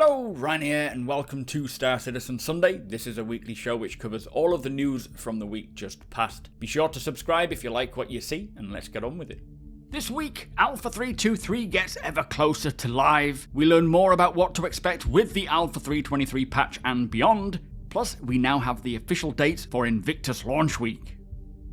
Hello, Ryan here, and welcome to Star Citizen Sunday. This is a weekly show which covers all of the news from the week just past. Be sure to subscribe if you like what you see, and let's get on with it. This week, Alpha 3.2.3 gets ever closer to live. We learn more about what to expect with the Alpha 3.23 patch and beyond. Plus, we now have the official dates for Invictus launch week.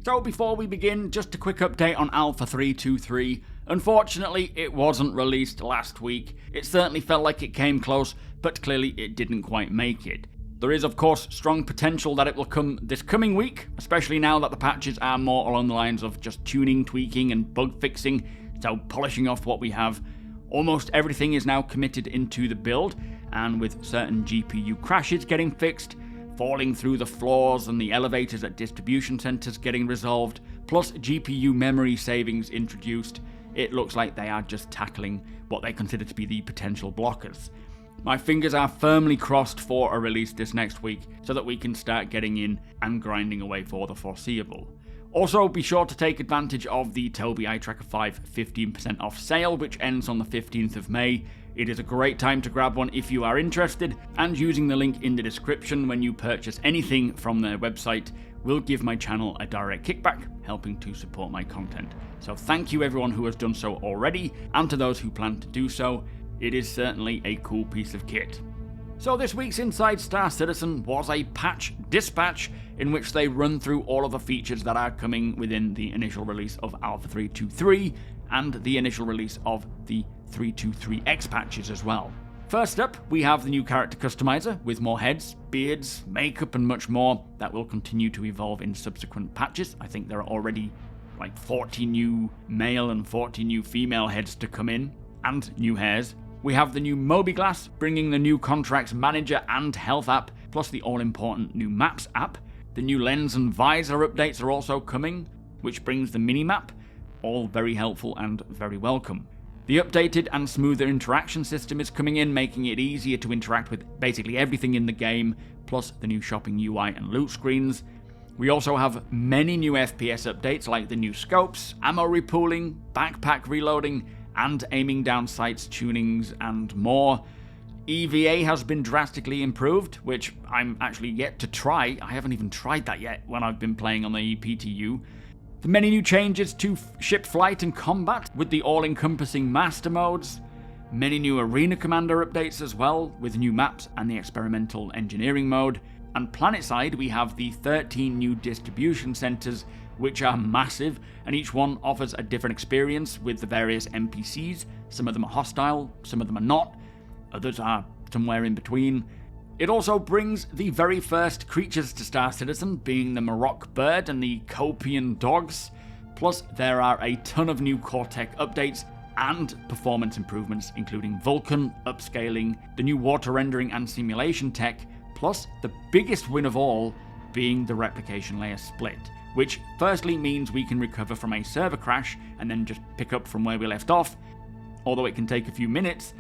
So before we begin, just a quick update on Alpha 3.2.3. Unfortunately, it wasn't released last week. It certainly felt like it came close, but clearly it didn't quite make it. There is, of course, strong potential that it will come this coming week, especially now that the patches are more along the lines of just tuning, tweaking, and bug fixing, so polishing off what we have. Almost everything is now committed into the build, and with certain GPU crashes getting fixed, falling through the floors and the elevators at distribution centers getting resolved, plus GPU memory savings introduced, it looks like they are just tackling what they consider to be the potential blockers. My fingers are firmly crossed for a release this next week so that we can start getting in and grinding away for the foreseeable. Also, be sure to take advantage of the TOBII Eye Tracker 5 15% off sale, which ends on the 15th of May. It is a great time to grab one if you are interested, and using the link in the description when you purchase anything from their website will give my channel a direct kickback, helping to support my content. So thank you everyone who has done so already, and to those who plan to do so. It is certainly a cool piece of kit. So this week's Inside Star Citizen was a patch dispatch in which they run through all of the features that are coming within the initial release of Alpha 3.2.3 and the initial release of the 3.2.3x patches as well. First up, we have the new character customizer with more heads, beards, makeup and much more that will continue to evolve in subsequent patches. I think there are already like 40 new male and 40 new female heads to come in, and new hairs. We have the new MOBIGlass, bringing the new Contracts Manager and Health app, plus the all-important new Maps app. The new Lens and Visor updates are also coming, which brings the minimap, all very helpful and very welcome. The updated and smoother interaction system is coming in, making it easier to interact with basically everything in the game, plus the new shopping UI and loot screens. We also have many new FPS updates like the new scopes, ammo repooling, backpack reloading, and aiming down sights tunings and more. EVA has been drastically improved, which I'm actually yet to try. I haven't even tried that yet when I've been playing on the PTU. The many new changes to ship flight and combat with the all-encompassing master modes. Many new arena commander updates as well, with new maps and the experimental engineering mode. And planetside, we have the 13 new distribution centers, which are massive, and each one offers a different experience with the various NPCs. Some of them are hostile, some of them are not, others are somewhere in between. It also brings the very first creatures to Star Citizen, being the Marok bird and the Copian dogs. Plus, there are a ton of new core tech updates and performance improvements, including Vulcan, upscaling, the new water rendering and simulation tech, plus the biggest win of all being the replication layer split, which firstly means we can recover from a server crash and then just pick up from where we left off, although it can take a few minutes.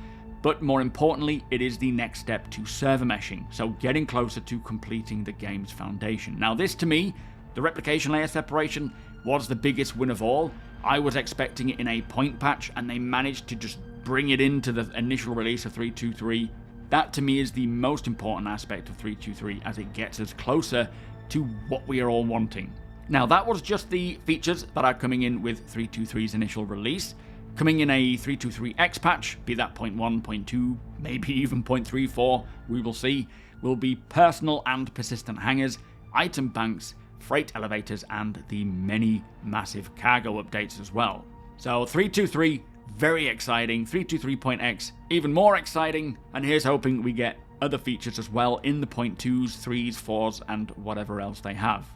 But more importantly, it is the next step to server meshing, so getting closer to completing the game's foundation. Now this, to me, the replication layer separation was the biggest win of all. I was expecting it in a point patch, and they managed to just bring it into the initial release of 3.2.3. That to me is the most important aspect of 3.2.3, as it gets us closer to what we are all wanting. Now that was just the features that are coming in with 3.2.3's initial release. Coming in a 3.2.3x patch, be that 0.1, 0.2, maybe even 0.34, we will see, will be personal and persistent hangars, item banks, freight elevators, and the many massive cargo updates as well. So 3.2.3, very exciting. 3.2.3.x, even more exciting, and here's hoping we get other features as well in the 0.2s, 3s, 4s, and whatever else they have.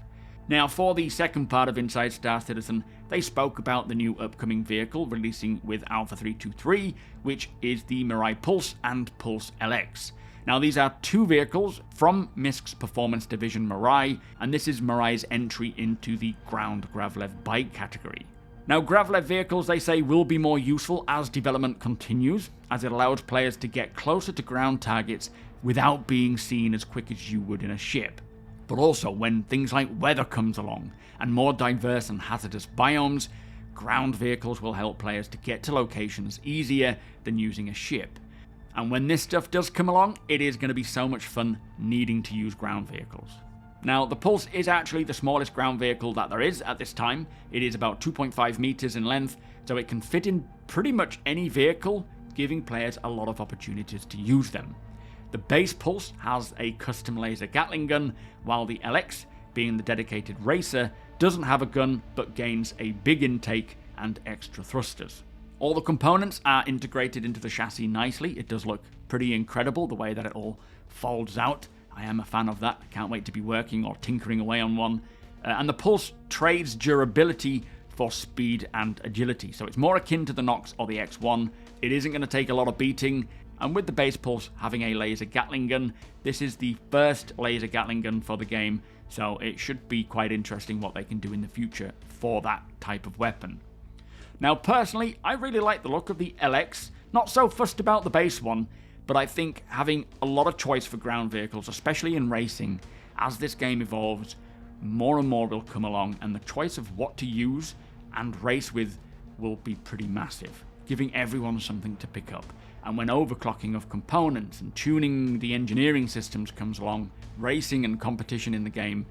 Now, for the second part of Inside Star Citizen, they spoke about the new upcoming vehicle releasing with Alpha 3.2.3, which is the Mirai Pulse and Pulse LX. Now, these are two vehicles from MISC's performance division Mirai, and this is Mirai's entry into the ground Gravlev bike category. Now, Gravlev vehicles, they say, will be more useful as development continues, as it allows players to get closer to ground targets without being seen as quick as you would in a ship. But also, when things like weather comes along and more diverse and hazardous biomes, ground vehicles will help players to get to locations easier than using a ship. And when this stuff does come along, it is going to be so much fun needing to use ground vehicles. Now, the Pulse is actually the smallest ground vehicle that there is at this time. It is about 2.5 meters in length, so it can fit in pretty much any vehicle, giving players a lot of opportunities to use them. The base Pulse has a custom laser Gatling gun, while the LX, being the dedicated racer, doesn't have a gun but gains a big intake and extra thrusters. All the components are integrated into the chassis nicely. It does look pretty incredible the way that it all folds out. I am a fan of that. I can't wait to be working or tinkering away on one. And the Pulse trades durability for speed and agility, so it's more akin to the Nox or the X1. It isn't going to take a lot of beating, and with the base Pulse having a laser Gatling gun, this is the first laser Gatling gun for the game, so it should be quite interesting what they can do in the future for that type of weapon. Now, personally, I really like the look of the LX. Not so fussed about the base one, but I think having a lot of choice for ground vehicles, especially in racing, as this game evolves, more and more will come along, and the choice of what to use and race with will be pretty massive, giving everyone something to pick up. And when overclocking of components and tuning the engineering systems comes along, racing and competition in the game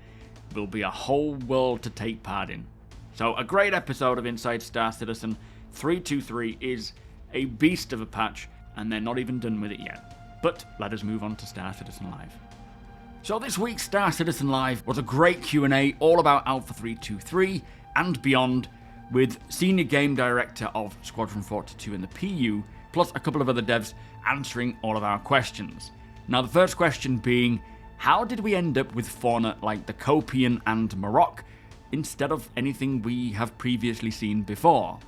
will be a whole world to take part in. So a great episode of Inside Star Citizen. 323 is a beast of a patch, and they're not even done with it yet. But let us move on to Star Citizen Live. So this week's Star Citizen Live was a great Q&A all about Alpha 323 and beyond, with Senior Game Director of Squadron 42 in the PU, plus a couple of other devs answering all of our questions. Now the first question being, how did we end up with fauna like the Copian and Marok, instead of anything we have previously seen before?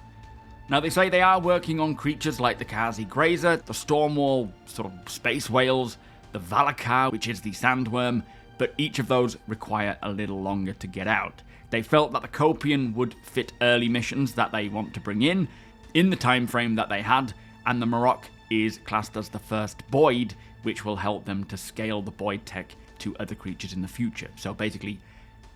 Now they say they are working on creatures like the Kazi Grazer, the Stormwall sort of space whales, the Valakar, which is the sandworm, but each of those require a little longer to get out. They felt that the Copian would fit early missions that they want to bring in the time frame that they had, and the Marok is classed as the first Boyd, which will help them to scale the Boyd tech to other creatures in the future. So basically,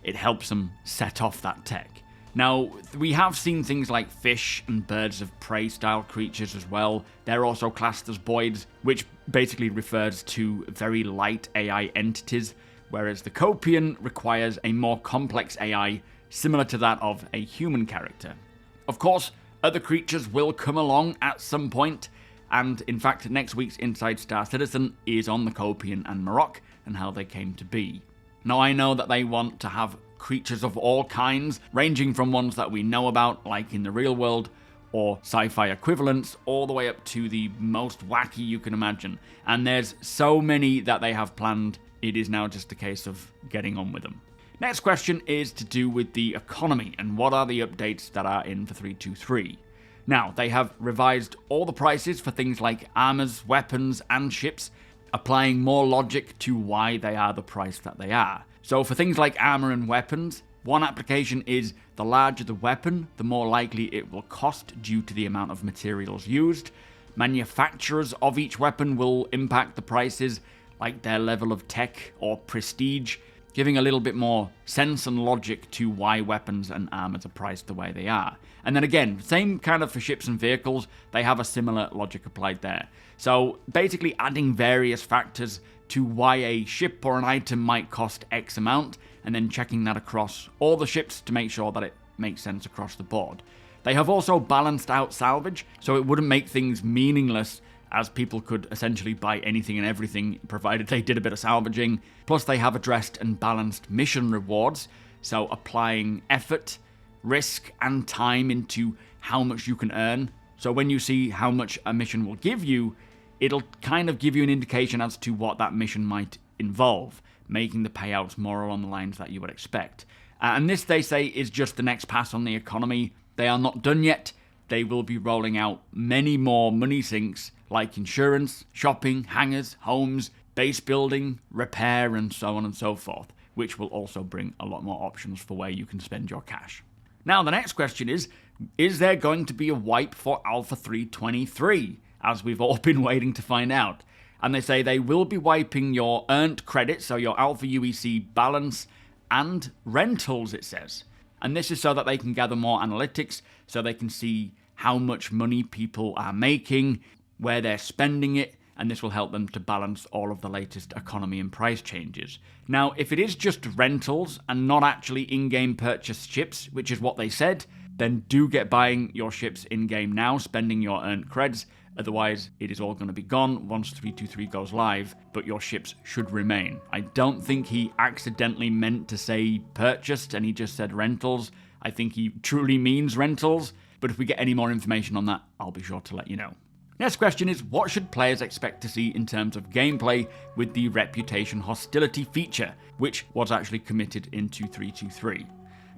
it helps them set off that tech. Now, we have seen things like fish and birds of prey style creatures as well. They're also classed as Boyds, which basically refers to very light AI entities, whereas the Copian requires a more complex AI similar to that of a human character. Of course, other creatures will come along at some point, and in fact, next week's Inside Star Citizen is on the Copian and Marok and how they came to be. Now, I know that they want to have creatures of all kinds, ranging from ones that we know about, like in the real world, or sci-fi equivalents, all the way up to the most wacky you can imagine. And there's so many that they have planned, it is now just a case of getting on with them. Next question is to do with the economy, and what are the updates that are in for 323. Now, they have revised all the prices for things like armors, weapons, and ships, applying more logic to why they are the price that they are. So for things like armor and weapons, one application is the larger the weapon, the more likely it will cost due to the amount of materials used. Manufacturers of each weapon will impact the prices, like their level of tech or prestige, giving a little bit more sense and logic to why weapons and armors are priced the way they are. And then again, same kind of for ships and vehicles, they have a similar logic applied there. So basically adding various factors to why a ship or an item might cost X amount, and then checking that across all the ships to make sure that it makes sense across the board. They have also balanced out salvage, so it wouldn't make things meaningless, as people could essentially buy anything and everything provided they did a bit of salvaging. Plus they have addressed and balanced mission rewards, so applying effort, risk, and time into how much you can earn. So when you see how much a mission will give you, it'll kind of give you an indication as to what that mission might involve, making the payouts more along the lines that you would expect. And this, they say, is just the next pass on the economy. They are not done yet. They will be rolling out many more money sinks, like insurance, shopping, hangars, homes, base building, repair, and so on and so forth, which will also bring a lot more options for where you can spend your cash. Now, the next question is there going to be a wipe for Alpha 323? As we've all been waiting to find out. And they say they will be wiping your earned credits, so your Alpha UEC balance, and rentals, it says. And this is so that they can gather more analytics, so they can see how much money people are making, where they're spending it, and this will help them to balance all of the latest economy and price changes. Now, if it is just rentals and not actually in-game purchased ships, which is what they said, then do get buying your ships in-game now, spending your earned creds. Otherwise, it is all going to be gone once 323 goes live, but your ships should remain. I don't think he accidentally meant to say purchased and he just said rentals. I think he truly means rentals, but if we get any more information on that, I'll be sure to let you know. Next question is, what should players expect to see in terms of gameplay with the reputation hostility feature, which was actually committed into 323?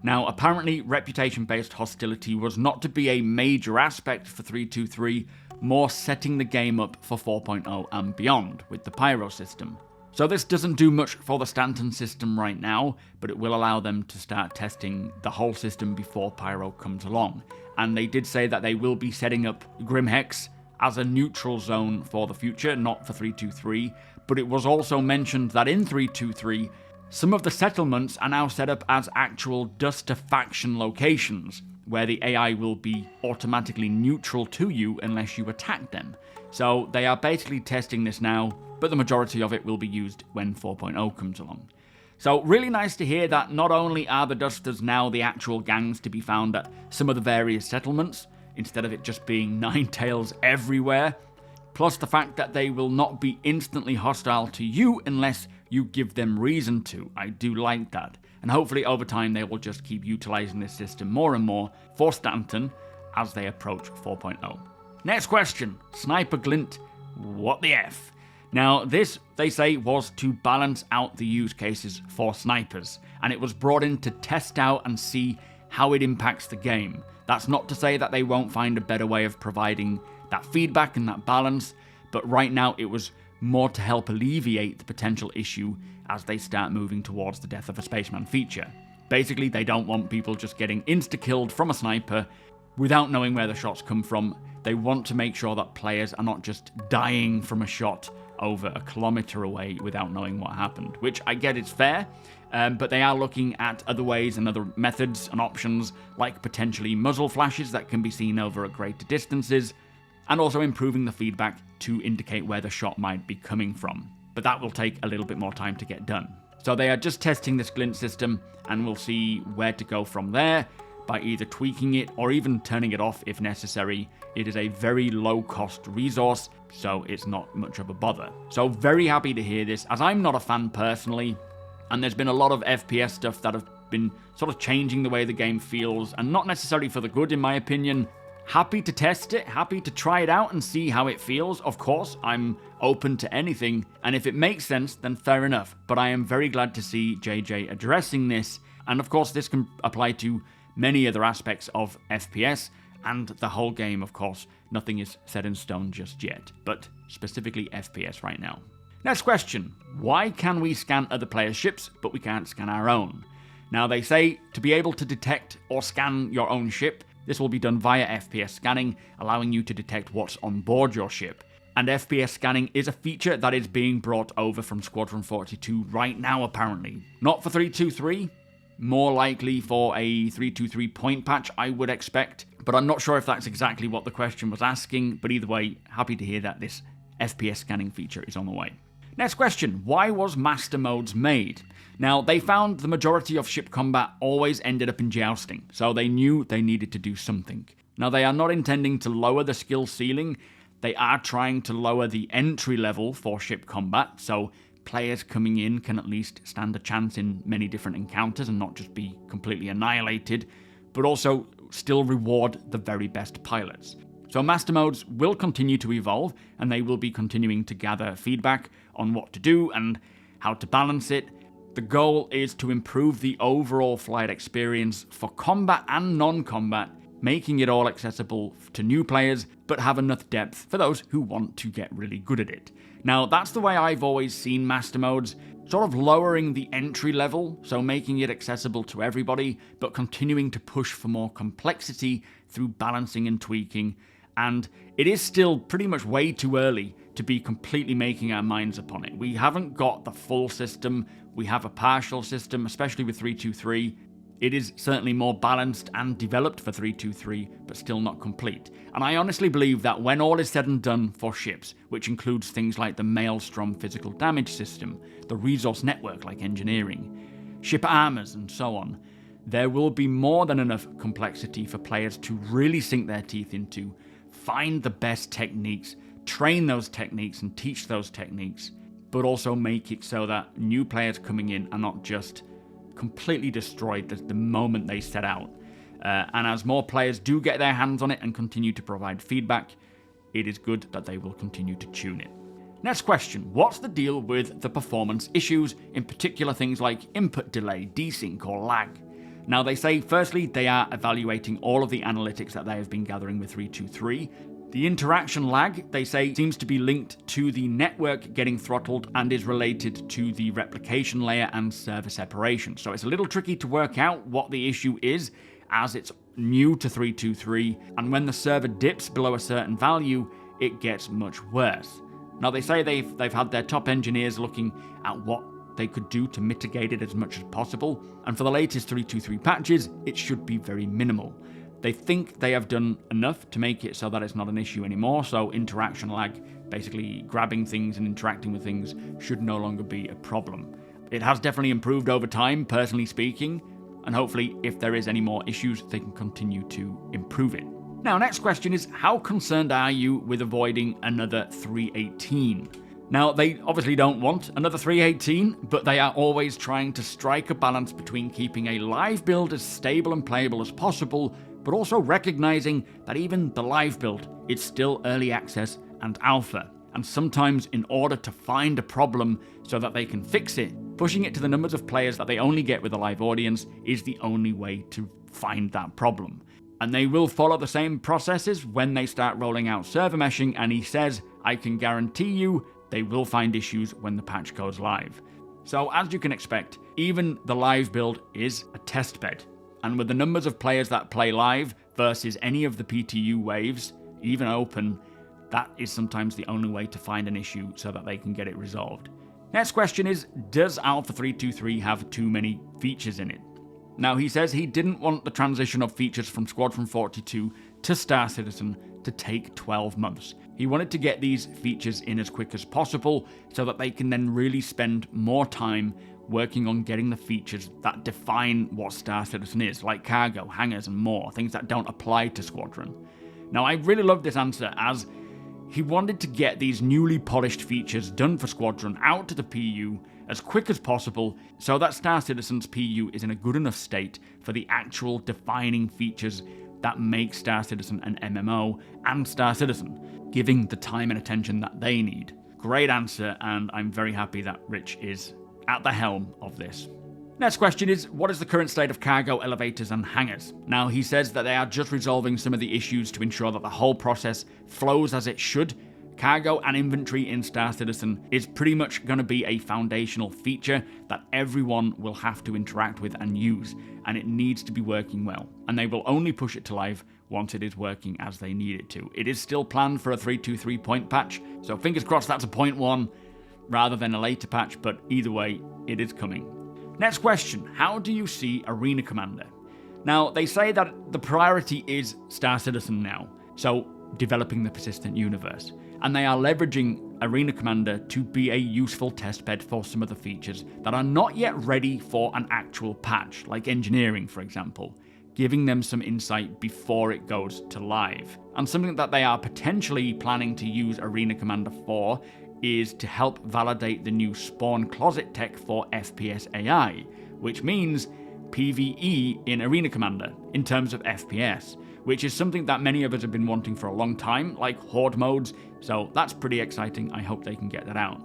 Now, apparently, reputation-based hostility was not to be a major aspect for 323, more setting the game up for 4.0 and beyond with the Pyro system. So this doesn't do much for the Stanton system right now, but it will allow them to start testing the whole system before Pyro comes along. And they did say that they will be setting up Grimhex as a neutral zone for the future, not for 323, but it was also mentioned that in 323, some of the settlements are now set up as actual Duster faction locations, where the AI will be automatically neutral to you unless you attack them. So they are basically testing this now, but the majority of it will be used when 4.0 comes along. So really nice to hear that not only are the Dusters now the actual gangs to be found at some of the various settlements, instead of it just being Nine Tails everywhere, plus the fact that they will not be instantly hostile to you unless you give them reason to. I do like that. And hopefully over time they will just keep utilizing this system more and more for Stanton as they approach 4.0. Next question, Sniper Glint, what the F? Now this, they say, was to balance out the use cases for snipers, and it was brought in to test out and see how it impacts the game. That's not to say that they won't find a better way of providing that feedback and that balance, but right now it was more to help alleviate the potential issue as they start moving towards the death of a spaceman feature. Basically, they don't want people just getting insta-killed from a sniper without knowing where the shots come from. They want to make sure that players are not just dying from a shot over a kilometer away without knowing what happened, which I get is fair, but they are looking at other ways and other methods and options, like potentially muzzle flashes that can be seen over at greater distances, and also improving the feedback to indicate where the shot might be coming from. But that will take a little bit more time to get done. So they are just testing this glint system, and we'll see where to go from there by either tweaking it or even turning it off if necessary. It is a very low cost resource, so it's not much of a bother. So very happy to hear this, as I'm not a fan personally, and there's been a lot of FPS stuff that have been sort of changing the way the game feels, and not necessarily for the good in my opinion. Happy to test it, happy to try it out and see how it feels. Of course, I'm open to anything, and if it makes sense, then fair enough. But I am very glad to see JJ addressing this, and of course this can apply to many other aspects of FPS, and the whole game, of course. Nothing is set in stone just yet, but specifically FPS right now. Next question, why can we scan other players' ships, but we can't scan our own? Now they say to be able to detect or scan your own ship, this will be done via FPS scanning, allowing you to detect what's on board your ship. And FPS scanning is a feature that is being brought over from Squadron 42 right now, apparently. Not for 323, more likely for a 323 point patch, I would expect. But I'm not sure if that's exactly what the question was asking, but either way, happy to hear that this FPS scanning feature is on the way. Next question, why was Master Modes made? Now, they found the majority of ship combat always ended up in jousting, so they knew they needed to do something. Now, they are not intending to lower the skill ceiling, they are trying to lower the entry level for ship combat, so players coming in can at least stand a chance in many different encounters and not just be completely annihilated, but also still reward the very best pilots. So Master Modes will continue to evolve, and they will be continuing to gather feedback on what to do and how to balance it. The goal is to improve the overall flight experience for combat and non-combat, making it all accessible to new players, but have enough depth for those who want to get really good at it. Now, that's the way I've always seen Master Modes, sort of lowering the entry level, so making it accessible to everybody, but continuing to push for more complexity through balancing and tweaking. And it is still pretty much way too early to be completely making our minds upon it. We haven't got the full system, we have a partial system, especially with 323, It is certainly more balanced and developed for 323, but still not complete. And I honestly believe that when all is said and done for ships, which includes things like the Maelstrom physical damage system, the resource network like engineering, ship armors and so on, there will be more than enough complexity for players to really sink their teeth into, find the best techniques, train those techniques and teach those techniques, but also make it so that new players coming in are not just completely destroyed the moment they set out. And as more players do get their hands on it and continue to provide feedback, it is good that they will continue to tune it. Next question, what's the deal with the performance issues, in particular things like input delay, desync or lag? Now they say, firstly, they are evaluating all of the analytics that they have been gathering with 323. The interaction lag, they say, seems to be linked to the network getting throttled and is related to the replication layer and server separation. So it's a little tricky to work out what the issue is, as it's new to 323, and when the server dips below a certain value, it gets much worse. Now they say they've had their top engineers looking at what they could do to mitigate it as much as possible, and for the latest 323 patches, it should be very minimal. They think they have done enough to make it so that it's not an issue anymore, so interaction lag, basically grabbing things and interacting with things, should no longer be a problem. It has definitely improved over time, personally speaking, and hopefully if there is any more issues, they can continue to improve it. Now, next question is, how concerned are you with avoiding another 318? Now, they obviously don't want another 318, but they are always trying to strike a balance between keeping a live build as stable and playable as possible, but also recognizing that even the live build is still early access and alpha. And sometimes in order to find a problem so that they can fix it, pushing it to the numbers of players that they only get with a live audience is the only way to find that problem. And they will follow the same processes when they start rolling out server meshing, and he says, I can guarantee you they will find issues when the patch goes live. So as you can expect, even the live build is a test bed. And with the numbers of players that play live versus any of the PTU waves, even open, that is sometimes the only way to find an issue so that they can get it resolved. Next question is, does Alpha 323 have too many features in it? Now he says he didn't want the transition of features from Squadron 42 to Star Citizen to take 12 months. He wanted to get these features in as quick as possible so that they can then really spend more time working on getting the features that define what Star Citizen is, like cargo, hangars and more, things that don't apply to Squadron. Now I really love this answer, as he wanted to get these newly polished features done for Squadron out to the PU as quick as possible so that Star Citizen's PU is in a good enough state for the actual defining features that make Star Citizen an MMO and Star Citizen, giving the time and attention that they need. Great answer, and I'm very happy that Rich is at the helm of this. Next question is, what is the current state of cargo, elevators and hangars? Now he says that they are just resolving some of the issues to ensure that the whole process flows as it should. Cargo and inventory in Star Citizen is pretty much going to be a foundational feature that everyone will have to interact with and use, and it needs to be working well. And they will only push it to live once it is working as they need it to. It is still planned for a 323 point patch, so fingers crossed that's a 0.1 rather than a later patch, but either way, it is coming. Next question, how do you see Arena Commander? Now, they say that the priority is Star Citizen now, so developing the persistent universe, and they are leveraging Arena Commander to be a useful testbed for some of the features that are not yet ready for an actual patch, like engineering, for example, giving them some insight before it goes to live. And something that they are potentially planning to use Arena Commander for is to help validate the new spawn closet tech for FPS AI, which means PvE in Arena Commander in terms of FPS, which is something that many of us have been wanting for a long time, like Horde modes, so that's pretty exciting. I hope they can get that out.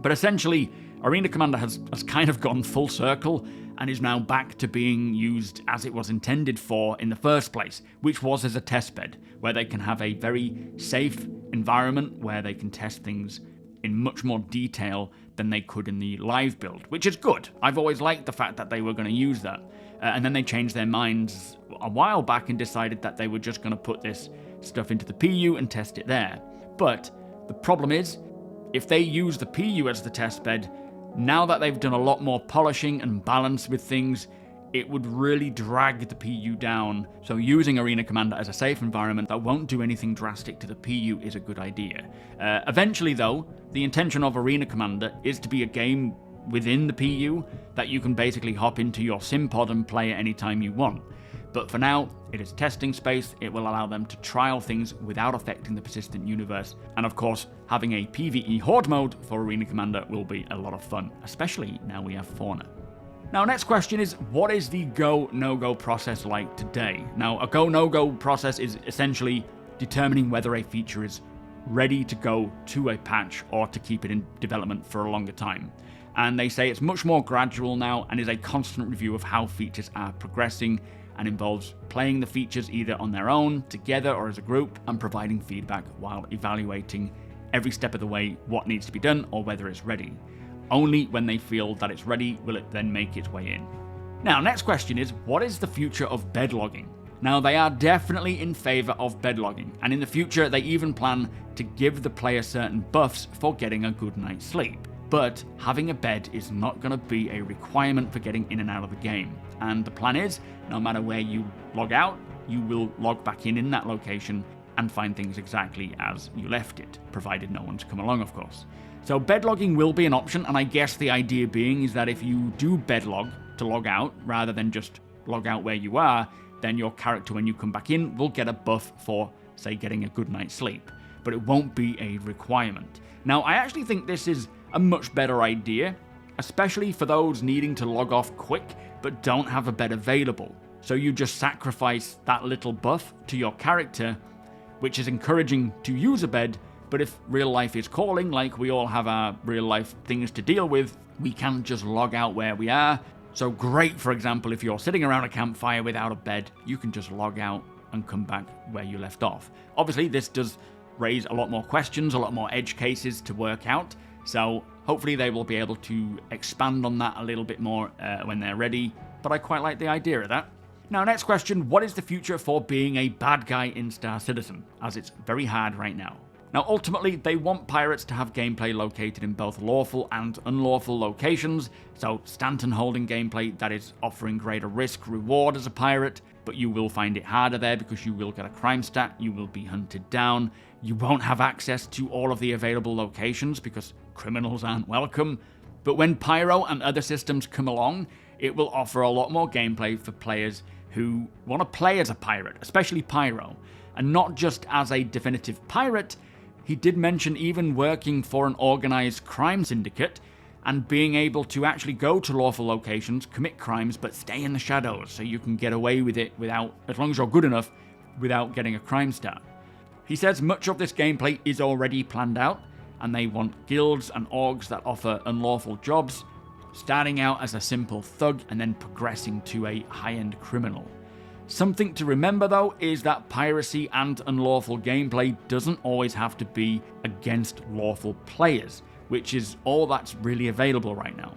But essentially, Arena Commander has kind of gone full circle and is now back to being used as it was intended for in the first place, which was as a testbed, where they can have a very safe environment where they can test things in much more detail than they could in the live build, which is good. I've always liked the fact that they were going to use that. And then they changed their minds a while back and decided that they were just going to put this stuff into the PU and test it there. But the problem is, if they use the PU as the test bed, now that they've done a lot more polishing and balance with things, it would really drag the PU down. So using Arena Commander as a safe environment that won't do anything drastic to the PU is a good idea. Eventually though, the intention of Arena Commander is to be a game within the PU that you can basically hop into your sim pod and play at any time you want. But for now, it is testing space. It will allow them to trial things without affecting the persistent universe. And of course, having a PvE horde mode for Arena Commander will be a lot of fun, especially now we have Fauna. Now, next question is, what is the go, no-go process like today? Now, a go, no-go process is essentially determining whether a feature is ready to go to a patch or to keep it in development for a longer time. And they say it's much more gradual now and is a constant review of how features are progressing, and involves playing the features either on their own, together, or as a group, and providing feedback while evaluating every step of the way what needs to be done or whether it's ready. Only when they feel that it's ready will it then make its way in. Now, next question is, what is the future of bed logging? Now, they are definitely in favour of bed logging, and in the future they even plan to give the player certain buffs for getting a good night's sleep. But having a bed is not going to be a requirement for getting in and out of the game. And the plan is, no matter where you log out, you will log back in that location and find things exactly as you left it, provided no one's come along, of course. So bed logging will be an option, and I guess the idea being is that if you do bed log to log out, rather than just log out where you are, then your character, when you come back in, will get a buff for, say, getting a good night's sleep. But it won't be a requirement. Now, I actually think this is a much better idea, especially for those needing to log off quick but don't have a bed available. So you just sacrifice that little buff to your character, which is encouraging to use a bed, but if real life is calling, like we all have our real life things to deal with, we can't just log out where we are. So great, for example, if you're sitting around a campfire without a bed, you can just log out and come back where you left off. Obviously, this does raise a lot more questions, a lot more edge cases to work out, so hopefully they will be able to expand on that a little bit more when they're ready, but I quite like the idea of that. Now, next question, what is the future for being a bad guy in Star Citizen, as it's very hard right now? Now, ultimately, they want pirates to have gameplay located in both lawful and unlawful locations, so Stanton holding gameplay that is offering greater risk-reward as a pirate, but you will find it harder there because you will get a crime stat, you will be hunted down, you won't have access to all of the available locations because criminals aren't welcome. But when Pyro and other systems come along, it will offer a lot more gameplay for players who want to play as a pirate, especially Pyro, and not just as a definitive pirate. He did mention even working for an organised crime syndicate and being able to actually go to lawful locations, commit crimes, but stay in the shadows so you can get away with it without, as long as you're good enough, without getting a crime stat. He says much of this gameplay is already planned out, and they want guilds and orgs that offer unlawful jobs, starting out as a simple thug and then progressing to a high-end criminal. Something to remember though is that piracy and unlawful gameplay doesn't always have to be against lawful players, which is all that's really available right now.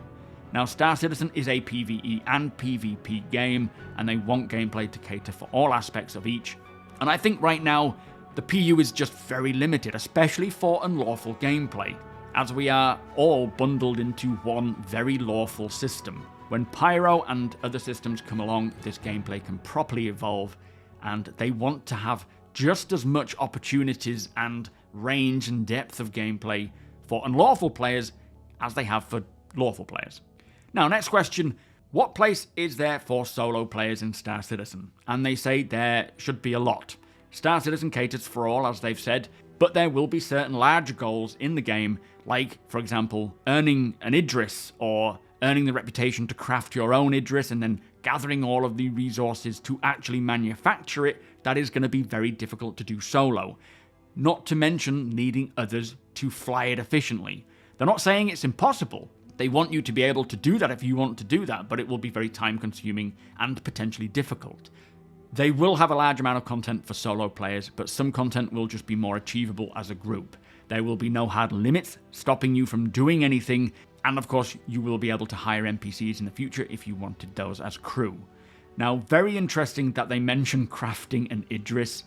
Now, Star Citizen is a PvE and PvP game, and they want gameplay to cater for all aspects of each. And I think right now, the PU is just very limited, especially for unlawful gameplay, as we are all bundled into one very lawful system. When Pyro and other systems come along, this gameplay can properly evolve, and they want to have just as much opportunities and range and depth of gameplay for unlawful players as they have for lawful players. Now, next question, what place is there for solo players in Star Citizen? And they say there should be a lot. Star Citizen caters for all, as they've said, but there will be certain larger goals in the game, like, for example, earning an Idris, or earning the reputation to craft your own Idris, and then gathering all of the resources to actually manufacture it. That is going to be very difficult to do solo. Not to mention needing others to fly it efficiently. They're not saying it's impossible. They want you to be able to do that if you want to do that, but it will be very time consuming and potentially difficult. They will have a large amount of content for solo players, but some content will just be more achievable as a group. There will be no hard limits stopping you from doing anything, and of course you will be able to hire NPCs in the future if you wanted those as crew. Now, very interesting that they mention crafting an Idris.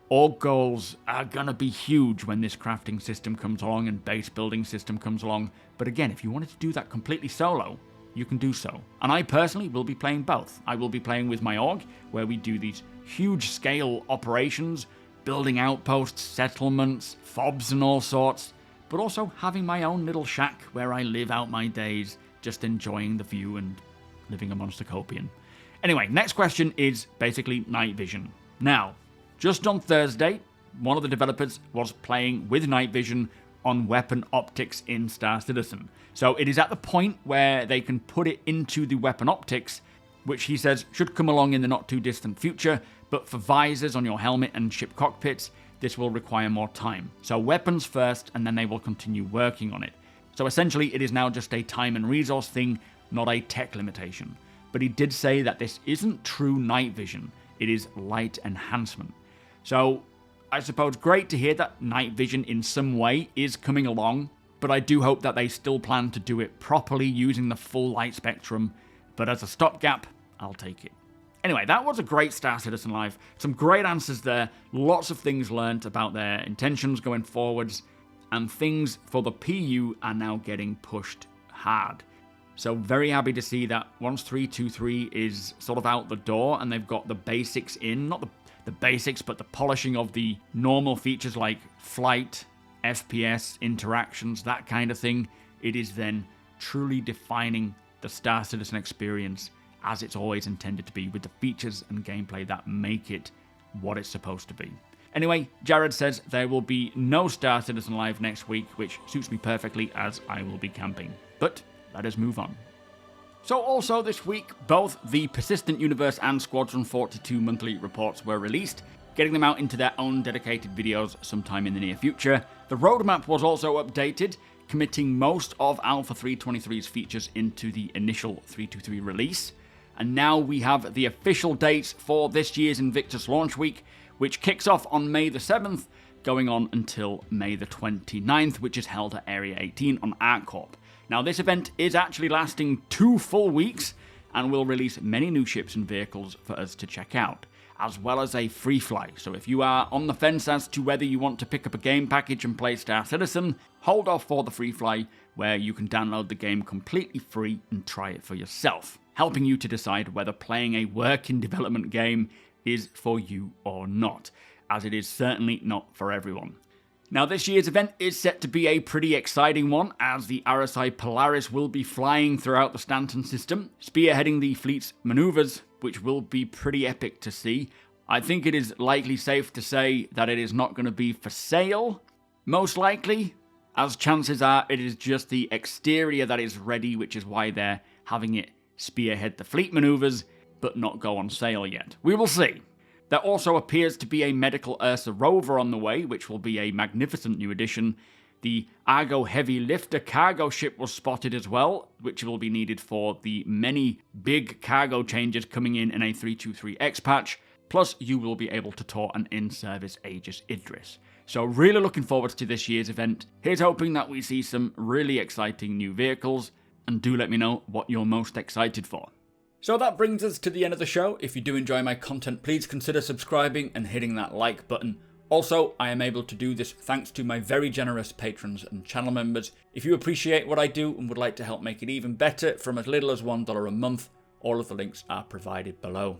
All goals are going to be huge when this crafting system comes along and base building system comes along, but again, if you wanted to do that completely solo, you can do so. And I personally will be playing both. I will be playing with my org, where we do these huge scale operations, building outposts, settlements, fobs and all sorts, but also having my own little shack where I live out my days, just enjoying the view and living a monstercopian. Anyway, next question is basically night vision. Now, just on Thursday, one of the developers was playing with night vision on weapon optics in Star Citizen. So it is at the point where they can put it into the weapon optics, which he says should come along in the not too distant future, but for visors on your helmet and ship cockpits, this will require more time. So weapons first, and then they will continue working on it. So essentially it is now just a time and resource thing, not a tech limitation. But he did say that this isn't true night vision, it is light enhancement. So I suppose great to hear that night vision in some way is coming along, but I do hope that they still plan to do it properly using the full light spectrum, but as a stopgap, I'll take it. Anyway, that was a great Star Citizen Live. Some great answers there, lots of things learnt about their intentions going forwards, and things for the PU are now getting pushed hard. So very happy to see that once 3.2.3 is sort of out the door and they've got the basics in, not the basics, but the polishing of the normal features like flight, FPS, interactions, that kind of thing, it is then truly defining the Star Citizen experience as it's always intended to be, with the features and gameplay that make it what it's supposed to be. Anyway, Jared says there will be no Star Citizen Live next week, which suits me perfectly as I will be camping. But let us move on. So also this week, both the Persistent Universe and Squadron 42 monthly reports were released, getting them out into their own dedicated videos sometime in the near future. The roadmap was also updated, committing most of Alpha 3.23's features into the initial 3.2.3 release. And now we have the official dates for this year's Invictus launch week, which kicks off on May the 7th, going on until May the 29th, which is held at Area 18 on ArcCorp. Now this event is actually lasting 2 full weeks and will release many new ships and vehicles for us to check out, as well as a free fly. So if you are on the fence as to whether you want to pick up a game package and play Star Citizen, hold off for the free fly, where you can download the game completely free and try it for yourself, helping you to decide whether playing a work-in-development game is for you or not, as it is certainly not for everyone. Now this year's event is set to be a pretty exciting one, as the RSI Polaris will be flying throughout the Stanton system, spearheading the fleet's maneuvers, which will be pretty epic to see. I think it is likely safe to say that it is not going to be for sale, most likely, as chances are it is just the exterior that is ready, which is why they're having it spearhead the fleet maneuvers, but not go on sale yet. We will see. There also appears to be a medical Ursa rover on the way, which will be a magnificent new addition. The Argo Heavy Lifter cargo ship was spotted as well, which will be needed for the many big cargo changes coming in a 3.2.3X patch. Plus, you will be able to tour an in-service Aegis Idris. So really looking forward to this year's event. Here's hoping that we see some really exciting new vehicles, and do let me know what you're most excited for. So that brings us to the end of the show. If you do enjoy my content, please consider subscribing and hitting that like button. Also, I am able to do this thanks to my very generous patrons and channel members. If you appreciate what I do and would like to help make it even better from as little as $1 a month, all of the links are provided below.